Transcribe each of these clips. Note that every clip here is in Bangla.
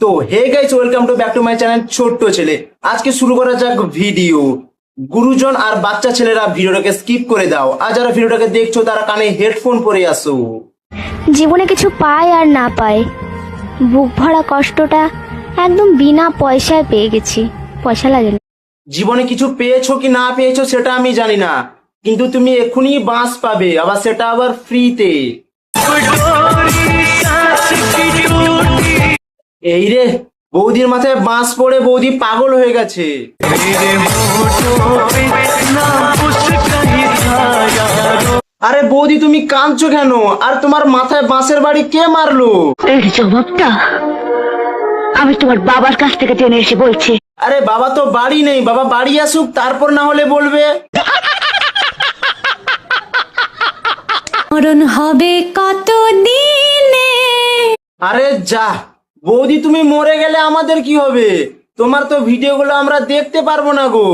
তো hey guys, welcome to back to my channel ছোট্ট ছেলে। আজকে শুরু করা যাক ভিডিও। গুরুজন আর বাচ্চা ছেলেরা ভিডিওটাকে স্কিপ করে দাও, আর যারা ভিডিওটাকে দেখছো তারা কানে হেডফোন পরে আসো। জীবনে কিছু পায় আর না পায়, বুক ভরা কষ্টটা একদম বিনা পয়সায় পেয়ে গেছি। পয়সা লাগে না। জীবনে কিছু পেয়েছো কি না পেয়েছো সেটা আমি জানি না, কিন্তু তুমি এক্ষুনি বাস পাবে, আবার সেটা আবার ফ্রিতে। এই রে, বৌদির মাথায় বাঁশ পড়ে বৌদি পাগল হয়ে গেছে। আরে বৌদি, তুমি কাঁদছো কেন? আর তোমার মাথায় বাঁশের বাড়ি কে মারলো? এর জবাবটা আমি তোমার বাবার কাছ থেকে জেনে এসে বলছি। আরে বাবা তো বাড়ি নেই, বাবা বাড়ি আসুক তারপর না হলে বলবে। মরণ হবে কত দিনে। আরে যা বৌদি, তুমি মরে গেলে আমাদের কি হবে? তোমার তো ভিডিওগুলো আমরা দেখতে পারবো না গো।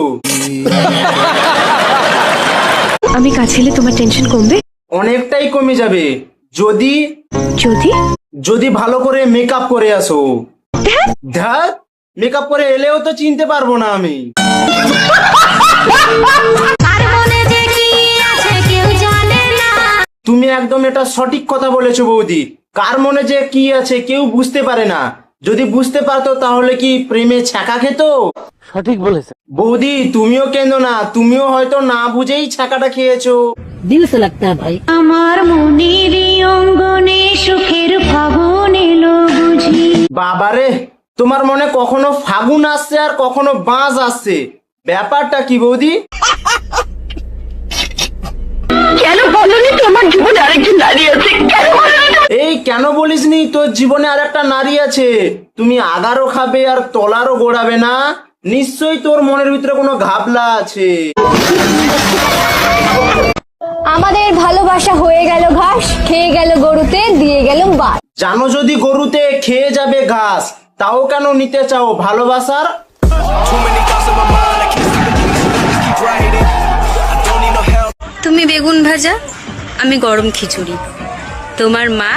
আমি কাছে এলে তোমার টেনশন কমবে। অনেকটাই কমে যাবে যদি যদি যদি ভালো করে মেকআপ করে আসো। ধ্যাৎ, মেকআপ করে এলেও তো চিনতে পারবো না আমি। তুমি একদম এটা সঠিক কথা বলেছো বৌদি। কার মনে যে কি আছে কেউ বুঝতে পারে না। যদি বুঝতে পারতো তাহলে কি প্রেমে ছ্যাঁকা খেত? সঠিক বলেছে বৌদি তুমিও কেন না, তুমিও হয়তো না বুঝেই ছ্যাঁকাটা খেয়েছো। দিল সে লাগতা হ্যায় ভাই। আমার মনের অঙ্গনে সুখের ফাগুন এলো বুঝি। বাবারে, তোমার মনে কখনো ফাগুন আসছে আর কখনো বাঁশ আসছে, ব্যাপারটা কি বৌদি? কেন বলনি তোমার জীবনে আরেকজন নারী আছে? কেন বলনি? এই কেন বলিসনি তোর জীবনে আর একটা নারী আছে? তুমি আগারও খাবে আর তলারও গোড়াবে না? নিশ্চয়ই তোর মনের ভিতরে কোনো ঘাবলা আছে। আমাদের ভালোবাসা হয়ে গেল ঘাস, খেয়ে গেল গরুতে, দিয়ে গেল বাদ। জানো যদি গরুতে খেয়ে যাবে ঘাস, তাও কেন নিতে চাও ভালোবাসার? তুমি বেগুন ভাজা, আমি গরম খিচুড়ি, তোমার মা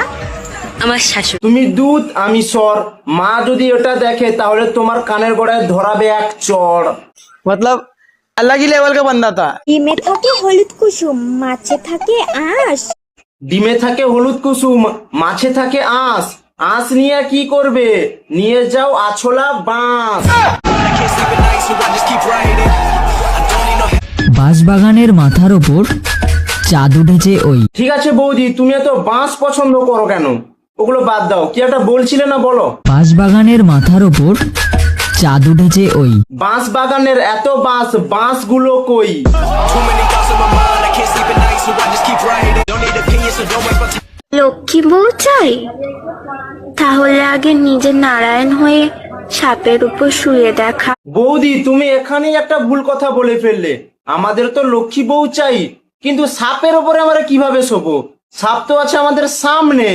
আমার শাশুড়ি। তুমি দুধ আমি সর, মা যদি এটা দেখে তাহলে তোমার কানের গোড়ায় ধরাবে এক চড়। मतलब अलग ही लेवल का बंदा था। ডিমে থাকে হলুদ কুসুম, মাছে থাকে আঁশ। ডিমে থাকে হলুদ কুসুম, মাছে থাকে আঁশ। আঁশ নিয়ে কি করবে? নিয়ে যাও আছলা বাঁশ। বাঁশবাগানের মাথার ওপর চাঁদ উঠেছে ওই। ঠিক আছে বৌদি, তুমি এত বাঁশ পছন্দ করো কেন? ওগুলো বাদ দাও, কি একটা বলছিলে না, বলো। বাঁশবাগানের মাথার ওপর চাঁদ উঠেছে ওই। বাঁশ বাগানের এত বাঁশ, বাঁশগুলো কই? লক্ষ্মী বউ চাই? তাহলে আগে নিজে নারায়ণ হয়ে সাপের উপর শুয়ে দেখা। বৌদি তুমি এখানেই একটা ভুল কথা বলে ফেললে। আমাদের তো লক্ষ্মী বউ চাই, কিন্তু সাপের ওপরে আমরা কিভাবে শোবো? সাপ তো আছে আমাদের সামনে।